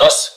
10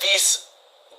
30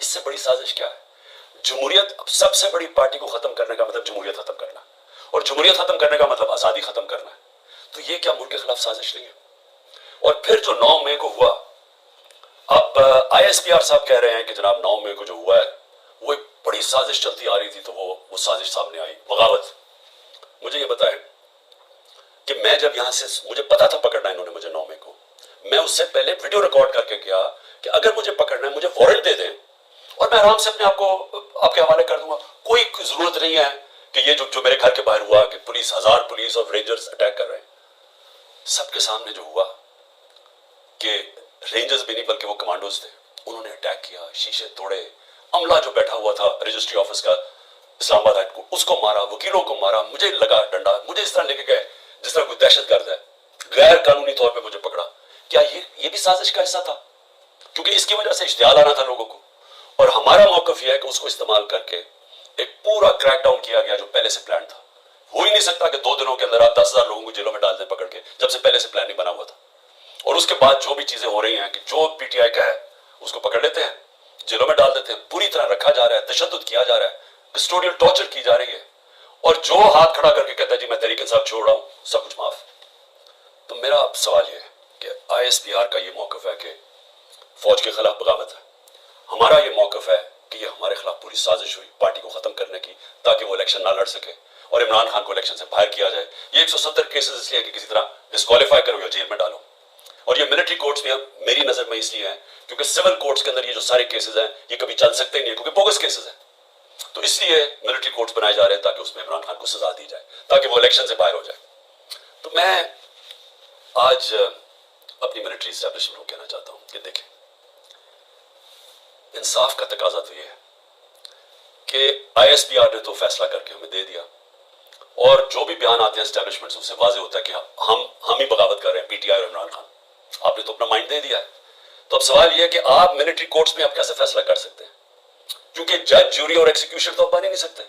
اس سے بڑی سازش کیا ہے؟ جمہوریت، سب سے بڑی پارٹی کو ختم کرنے کا مطلب جمہوریت ختم کرنا، اور جمہوریت ختم کرنے کا مطلب آزادی ختم کرنا ہے. تو یہ کیا ملک کے خلاف سازش نہیں ہے؟ اور پھر جو 9 مئی کو ہوا، اب آئی ایس پی آر صاحب کہہ رہے ہیں کہ جناب 9 مئی کو جو ہوا ہے وہ ایک بڑی سازش چلتی آ رہی تھی، تو وہ سازش سامنے آئی، بغاوت. مجھے یہ بتائیں کہ میں جب یہاں سے، مجھے پتا تھا پکڑنا انہوں نے مجھے 9 مئی کو، میں اس سے پہلے ویڈیو ریکارڈ کر کے گیا کہ اگر مجھے پکڑنا ہے مجھے وارنٹ دے دیں اور میں آرام سے اپنے آپ کو آپ کے حوالے کر دوں گا. کوئی ضرورت نہیں ہے کہ یہ جو میرے گھر کے باہر ہوا کہ پولیس، 1000 پولیس اور رینجرز اٹیک کر رہے ہیں. سب کے سامنے جو ہوا کہ رینجرز بھی نہیں بلکہ وہ کمانڈوز تھے، انہوں نے اٹیک کیا، شیشے توڑے، عملہ جو بیٹھا ہوا تھا رجسٹری آفس کا اسلام آباد ہیڈ کو، اس کو مارا، وکیلوں کو مارا، مجھے لگا ڈنڈا، مجھے اس طرح لے کے گئے جس طرح کوئی دہشت گرد ہے، غیر قانونی طور پہ مجھے پکڑا. کیا یہ بھی سازش کا حصہ تھا؟ کیونکہ اس کی وجہ سے اشتعال آنا تھا لوگوں کو. اور ہمارا موقف یہ ہے کہ اس کو استعمال کر کے ایک پورا کریک ڈاؤن کیا گیا جو پہلے سے پلان تھا. ہو ہی نہیں سکتا کہ 2 دنوں کے اندر آپ 10,000 لوگوں کو جیلوں میں ڈال دیں پکڑ کے، جب سے پہلے سے پلان نہیں بنا ہوا تھا. اور اس کے بعد جو بھی چیزیں ہو رہی ہیں کہ جو پی ٹی آئی کا ہے اس کو پکڑ لیتے ہیں، جیلوں میں ڈال دیتے ہیں، پوری طرح رکھا جا رہا ہے، تشدد کیا جا رہا ہے، کسٹوڈیل ٹارچر کی جا رہی ہے، اور جو ہاتھ کھڑا کر کے کہتا ہے جی میں تحریک انصاف چھوڑ رہا ہوں، سب کچھ معاف. تو میرا اب سوال یہ ہے کہ آئی ایس پی آر کا یہ موقف ہے کہ فوج کے خلاف بغاوت ہے، ہمارا یہ موقف ہے کہ یہ ہمارے خلاف پوری سازش ہوئی پارٹی کو ختم کرنے کی تاکہ وہ الیکشن نہ لڑ سکے اور عمران خان کو الیکشن سے باہر کیا جائے. یہ 170 کیسز اس لیے کہ کسی طرح ڈسکوالیفائی کرو یا جیل میں ڈالو. اور یہ ملٹری کورٹس بھی میری نظر میں اس لیے ہیں کیونکہ سول کورٹس کے اندر یہ جو سارے کیسز ہیں یہ کبھی چل سکتے نہیں ہیں کیونکہ بوگس کیسز ہیں. تو اس لیے ملٹری کورٹس بنائے جا رہے ہیں تاکہ اس میں عمران خان کو سزا دی جائے تاکہ وہ الیکشن سے باہر ہو جائے. تو میں آج اپنی ملٹری اسٹیبلشمنٹ کو کہنا چاہتا ہوں کہ دیکھیں، انصاف کا تقاضا تو یہ ہے کہ آئی ایس پی آر نے تو فیصلہ کر کے ہمیں دے دیا، اور جو بھی بیان آتے ہیں اسٹیبلشمنٹ سے اس سے واضح ہوتا ہے کہ ہم ہی بغاوت کر رہے ہیں، پی ٹی آئی اور عمران خان. آپ نے تو اپنا مائنڈ دے دیا ہے. تو اب سوال یہ ہے کہ آپ ملٹری کورٹس میں آپ کیسے فیصلہ کر سکتے ہیں؟ کیونکہ جج، جوری اور ایکسیکیوشن تو آپ بن ہی نہیں سکتے.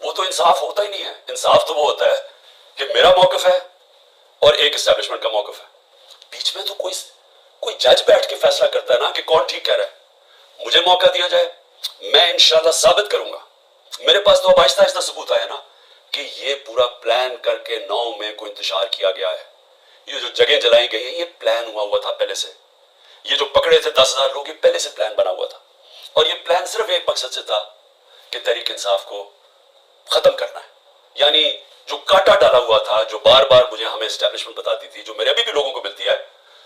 وہ تو انصاف ہوتا ہی نہیں ہے. انصاف تو وہ ہوتا ہے کہ میرا موقف ہے اور ایک اسٹیبلشمنٹ کا موقف ہے، بیچ میں تو کوئی جج بیٹھ کے فیصلہ کرتا ہے نا کہ کون ٹھیک کہہ رہا ہے. مجھے موقع دیا جائے، میں انشاءاللہ ثابت کروں گا. میرے پاس تو اب آہستہ آہستہ ثبوت آیا نا کہ یہ پورا پلان کر کے 9 مئی کو انتشار کیا گیا ہے. یہ جو جگہیں جلائی گئی ہیں یہ پلان ہوا تھا پہلے سے. یہ جو پکڑے تھے 10,000 لوگ، یہ پہلے سے پلان بنا ہوا تھا. اور یہ پلان صرف ایک مقصد سے تھا کہ تحریک انصاف کو ختم کرنا ہے. یعنی جو کاٹا ڈالا ہوا تھا، جو بار بار مجھے ہمیں اسٹیبلشمنٹ بتاتی تھی، جو میرے ابھی بھی لوگوں کو ملتی ہے،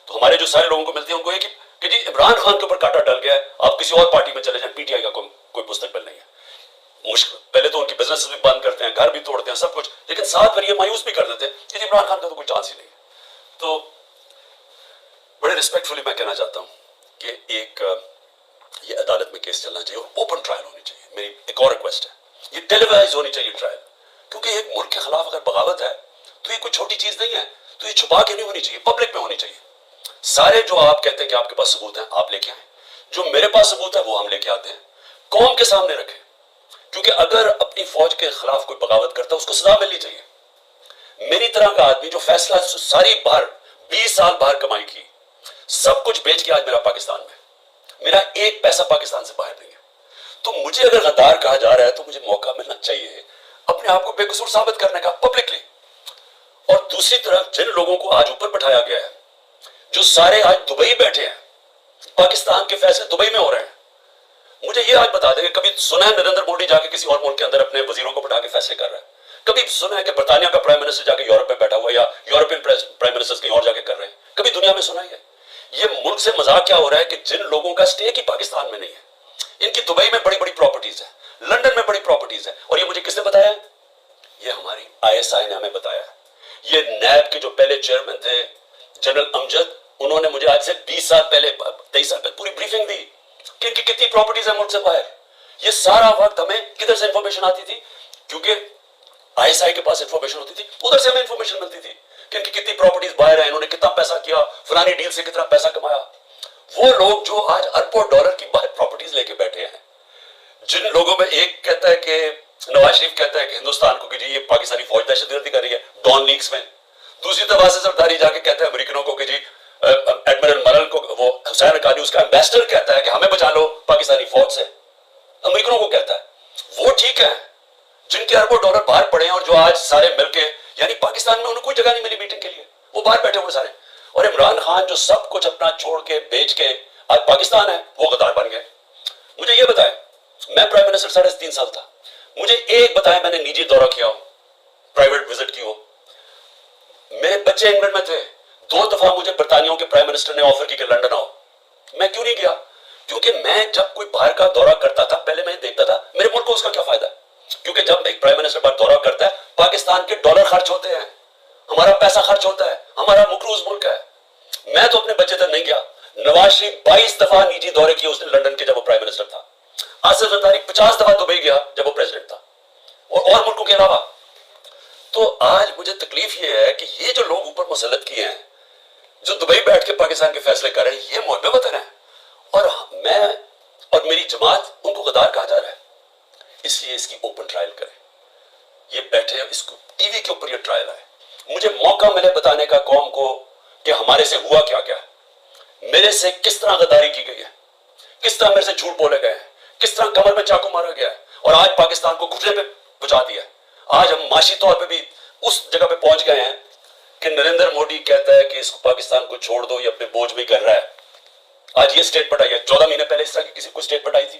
تو ہمارے جو سارے لوگوں کو ملتی ہے ان کو یہ کہ جی عمران خان کے اوپر کاٹا ڈل گیا ہے، آپ کسی اور پارٹی میں چلے جائیں، پی ٹی آئی کا کوئی مستقبل نہیں ہے. مشکل پہلے تو ان کی بزنس بھی بند کرتے ہیں، گھر بھی توڑتے ہیں، سب کچھ، لیکن ساتھ پھر یہ مایوس بھی کر دیتے ہیں کہ عمران خان کا تو کوئی چانس ہی نہیں ہے. تو بڑے ریسپیکٹفلی میں کہنا چاہتا ہوں کہ یہ عدالت میں کیس چلنا چاہیے اور اوپن ٹرائل ہونی چاہیے. میری ایک اور ریکویسٹ ہے، یہ ٹیلیوائز ہونی چاہیے ٹرائل، کیونکہ ایک ملک کے خلاف اگر بغاوت ہے تو یہ کوئی چھوٹی چیز نہیں ہے. تو یہ چھپا کے نہیں ہونی چاہیے، پبلک میں ہونی چاہیے. سارے جو آپ کہتے ہیں کہ آپ کے پاس ثبوت ہیں، آپ لے کے آئیں. جو میرے پاس ثبوت ہے وہ ہم لے کے آتے ہیں، قوم کے سامنے رکھیں. کیونکہ اگر اپنی فوج کے خلاف کوئی بغاوت کرتا ہے اس کو سزا ملنی چاہیے. میری طرح کا آدمی جو فیصلہ ساری باہر 20 سال باہر کمائی کی، سب کچھ بیچ کے آج میرا پاکستان میں، میرا ایک پیسہ پاکستان سے باہر نہیں ہے. تو مجھے اگر غدار کہا جا رہا ہے تو مجھے موقع ملنا چاہیے اپنے آپ کو بے قصور ثابت کرنے کا پبلکلی. اور دوسری طرف جن لوگوں کو آج اوپر بٹھایا گیا ہے، جو سارے آج دبئی بیٹھے ہیں، پاکستان کے فیصلے دبئی میں ہو رہے ہیں. مجھے یہ آج بتا دیں کہ کبھی سنا ہے نریندر مودی جا کے کسی اور ملک کے اندر اپنے وزیروں کو بٹھا کے فیصلے کر رہا ہے؟ کبھی سنا ہے کہ برطانیہ کا پرائم منسٹر جا کے یورپ میں بیٹھا ہوا ہے یا یورپین پرائم منسٹر کہیں اور جا کے کر رہے ہیں؟ کبھی دنیا میں سنا ہے؟ یہ ملک سے مذاق کیا ہو رہا ہے کہ جن لوگوں کا اسٹیک ہی پاکستان میں نہیں ہے، ان کی دبئی میں بڑی بڑی پراپرٹیز ہیں، لندن میں بڑی پراپرٹیز ہیں. اور یہ مجھے کس نے بتایا ہے؟ یہ ہماری آئی ایس آئی نے ہمیں بتایا ہے. یہ نیب کے جو پہلے چیئرمین تھے جنرل امجد، انہوں نے مجھے آج سے 20 سال پہلے 23 سال پہلے پوری بریفنگ دی کہ ان کی کتنی پراپرٹیز ہیں ملک سے باہر. یہ سارا وقت ہمیں کدھر سے انفارمیشن آتی تھی؟ کیونکہ آئی ایس آئی کے پاس انفارمیشن ہوتی تھی، ادھر سے ہمیں انفارمیشن ملتی تھی کہ ان کی کتنی پراپرٹیز باہر ہیں، انہوں نے کتنا پیسہ کیا، فلانی ڈیل سے کتنا پیسہ کمایا. وہ لوگ جو آج اربوں ڈالر کی باہر پراپرٹیز لے کے بیٹھے ہیں، جن لوگوں میں ایک کہتا ہے کہ نواز شریف کہتا ہے کہ ہندوستان کو کہ جی یہ پاکستانی فوج دہشت گردی کر رہی ہے ڈان لیکس میں، دوسری طرف سے زرداری جا کے کہتا ہے امریکنوں کو کہ جی ایڈمرل مرل کو وہ حسین حقانی اس کا ایمبیسڈر کہتا ہے کہ ہمیں بچا لو پاکستانی فوج سے، امریکنوں کو کہتا ہے، وہ ٹھیک ہے جن کے اربوں ڈالر باہر پڑے ہیں اور جو آج سارے مل کے، یعنی پاکستان میں انہیں کوئی جگہ نہیں ملی میٹنگ کے لیے، وہ باہر بیٹھے ہوئے سارے، اور عمران خان جو سب کچھ اپنا چھوڑ کے بیچ کے آج پاکستان ہے وہ غدار بن گئے۔ مجھے یہ بتائیں، میں پرائم منسٹر 3.5 سال تھا، مجھے ایک بتائیں میں نے نجی دورہ کیا ہو، پرائیویٹ وزٹ کی ہو؟ میرے بچے انگلینڈ میں تھے، 2 دفعہ مجھے برطانیہ کے پرائم منسٹر نے آفر کی کہ لنڈن آؤ، میں کیوں نہیں گیا؟ کیونکہ میں جب کوئی باہر کا دورہ کرتا تھا پہلے میں دیکھتا تھا میرے ملک کو اس کا کیا فائدہ ہے، کیونکہ جب ایک پرائم منسٹر باہر دورہ کرتا ہے پاکستان کے ڈالر خرچ ہوتے ہیں، ہمارا پیسہ خرچ ہوتا ہے، ہمارا مقروض ملک ہے۔ میں تو اپنے بچے تک نہیں گیا، نواز شریف 22 دفعہ نجی دورے کیے اس نے لنڈن کے جب وہ پرائم منسٹر تھا، آصف زرداری 50 دفعہ دبئی گیا جب وہ پریزیڈنٹ تھا، اور ملکوں کے علاوہ۔ تو آج مجھے تکلیف یہ ہے کہ یہ جو لوگ اوپر مسلط کیے ہیں، جو دبئی بیٹھ کے پاکستان کے فیصلے کر رہے ہیں، یہ محب وطن ہیں، اور میں اور میری جماعت ان کو غدار کہا جا رہا ہے۔ اس لیے اس کی اوپن ٹرائل کریں، یہ بیٹھے اس کو ٹی وی کے اوپر یہ ٹرائل ہے، مجھے موقع ملے بتانے کا قوم کو کہ ہمارے سے ہوا کیا کیا ہے، میرے سے کس طرح غداری کی گئی ہے، کس طرح میرے سے جھوٹ بولے گئے ہیں، کس طرح کمر میں چاقو مارا گیا ہے، اور آج پاکستان کو گھٹنے پہ پہنچا دیا ہے۔ آج ہم معاشی طور پہ بھی اس جگہ پہ پہنچ گئے ہیں کہ نریندر مودی کہتا ہے کہ اس کو پاکستان کو چھوڑ دو، یہ اپنے بوجھ میں کر رہا ہے۔ آج یہ سٹیٹمنٹ آئی ہے، 14 مہینے پہلے اس طرح کی کسی کو سٹیٹمنٹ آئی تھی؟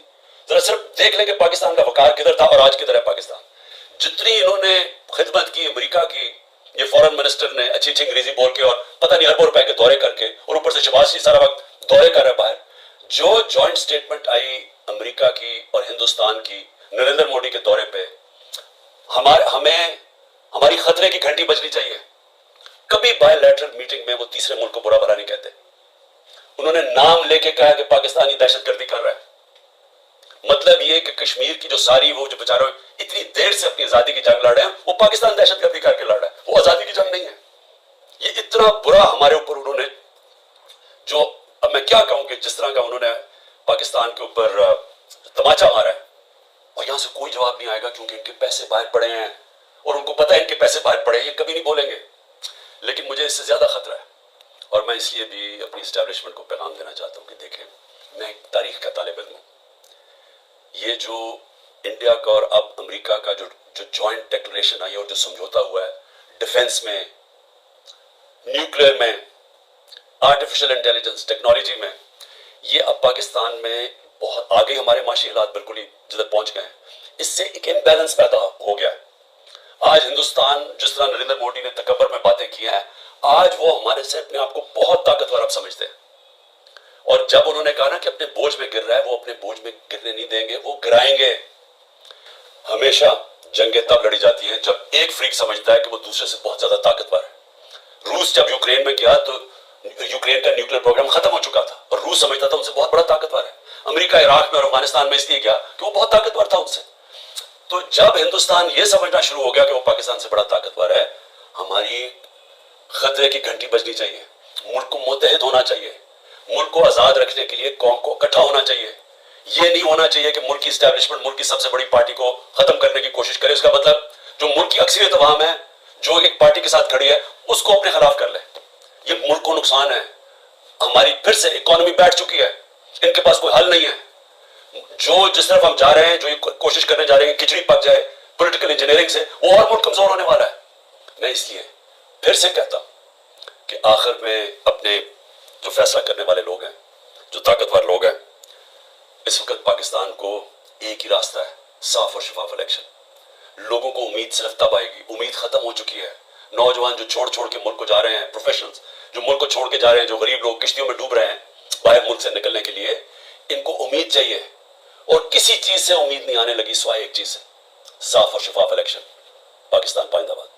ذرا صرف دیکھ لیں کہ پاکستان کا وقار کدھر تھا اور آج کدھر ہے پاکستان۔ جتنی انہوں نے خدمت کی امریکہ کی، یہ فورن منسٹر نے اچھی اچھی انگریزی بول کے اور پتہ نہیں اربوں روپے کے دورے کر کے، اور اوپر سے شہباز شریف سارا وقت دورے کر رہا ہے باہر۔ جو جوائنٹ سٹیٹمنٹ آئی امریکہ کی اور ہندوستان کی نریندر مودی کے دورے پہ، ہمیں ہماری خطرے کی گھنٹی بجنی چاہیے۔ کبھی بائی لیٹرل میٹنگ میں وہ تیسرے ملک کو برا بھلا نہیں کہتے، انہوں نے نام لے کے کہا کہ پاکستانی دہشت گردی کر رہا ہے۔ مطلب یہ کہ کشمیر کی جو ساری وہ جو بیچارے اتنی دیر سے اپنی آزادی کی جنگ لڑ رہے ہیں، وہ پاکستان دہشت گردی کر کے لڑ رہا ہے، وہ آزادی کی جنگ نہیں ہے۔ یہ اتنا برا ہمارے اوپر انہوں نے، جو اب میں کیا کہوں کہ جس طرح کا انہوں نے پاکستان کے اوپر تماچا مارا ہے، اور یہاں سے کوئی جواب نہیں آئے گا کیونکہ ان کے پیسے باہر پڑے ہیں اور ان کو پتہ ہے ان کے پیسے باہر پڑے ہیں، یہ کبھی نہیں بولیں گے۔ لیکن مجھے اس سے زیادہ خطرہ ہے، اور میں اس لیے بھی اپنی اسٹیبلشمنٹ کو پیغام دینا چاہتا ہوں کہ دیکھیں، میں ایک تاریخ کا طالب علم ہوں، یہ جو انڈیا کا اور اب امریکہ کا جو جوائنٹ ڈیکلریشن آئی ہے اور جو سمجھوتا ہوا ہے ڈیفنس میں، نیوکلیئر میں، آرٹیفیشل انٹیلیجنس ٹیکنالوجی میں، یہ اب پاکستان میں بہت آگے ہمارے معاشی حالات بالکل ہی جدھر پہنچ گئے ہیں، اس سے ایک امبیلنس پیدا ہو گیا ہے۔ آج ہندوستان جس طرح نریندر مودی نے تکبر میں باتیں کی ہیں، آج وہ ہمارے سے اپنے آپ کو بہت طاقتور اب سمجھتے ہیں، اور جب انہوں نے کہا نا کہ اپنے بوجھ میں گر رہا ہے، وہ اپنے بوجھ میں گرنے نہیں دیں گے، وہ گرائیں گے۔ ہمیشہ جنگیں تب لڑی جاتی ہیں جب ایک فریق سمجھتا ہے کہ وہ دوسرے سے بہت زیادہ طاقتور ہے۔ روس جب یوکرین میں گیا تو یوکرین کا نیوکلیئر پروگرام ختم ہو چکا تھا اور روس سمجھتا تھا ان سے بہت بڑا طاقتور ہے۔ امریکہ عراق میں اور افغانستان میں اس لیے گیا کہ وہ بہت طاقتور تھا ان سے۔ تو جب ہندوستان یہ سمجھنا شروع ہو گیا کہ وہ پاکستان سے بڑا طاقتور ہے، ہماری خطرے کی گھنٹی بجنی چاہیے، ملک کو متحد ہونا چاہیے، ملک کو آزاد رکھنے کے لیے قوم کو اکٹھا ہونا چاہیے۔ یہ نہیں ہونا چاہیے کہ ملک کی اسٹیبلشمنٹ ملک کی سب سے بڑی پارٹی کو ختم کرنے کی کوشش کرے، اس کا مطلب جو ملک کی اکثریت عوام ہے جو ایک پارٹی کے ساتھ کھڑی ہے اس کو اپنے خلاف کر لے۔ یہ ملک کو نقصان ہے، ہماری پھر سے اکانومی بیٹھ چکی ہے، ان کے پاس کوئی حل نہیں ہے۔ جو جس طرف ہم جا رہے ہیں، جو یہ کوشش کرنے جا رہے ہیں کہ کھچڑی پک جائے پولیٹیکل انجینئرنگ سے، وہ اور ملک کمزور ہونے والا ہے۔ میں اس لیے پھر سے کہتا ہوں کہ آخر میں اپنے جو فیصلہ کرنے والے لوگ ہیں، جو طاقتور لوگ ہیں، اس وقت پاکستان کو ایک ہی راستہ ہے، صاف اور شفاف الیکشن۔ لوگوں کو امید صرف تب آئے گی، امید ختم ہو چکی ہے۔ نوجوان جو چھوڑ کے ملک کو جا رہے ہیں، پروفیشنلز جو ملک کو چھوڑ کے جا رہے ہیں، جو غریب لوگ کشتیوں میں ڈوب رہے ہیں باہر ملک سے نکلنے کے لیے، ان کو امید چاہیے، اور کسی چیز سے امید نہیں آنے لگی سوائے ایک چیز سے، صاف اور شفاف الیکشن۔ پاکستان پائندہ باد۔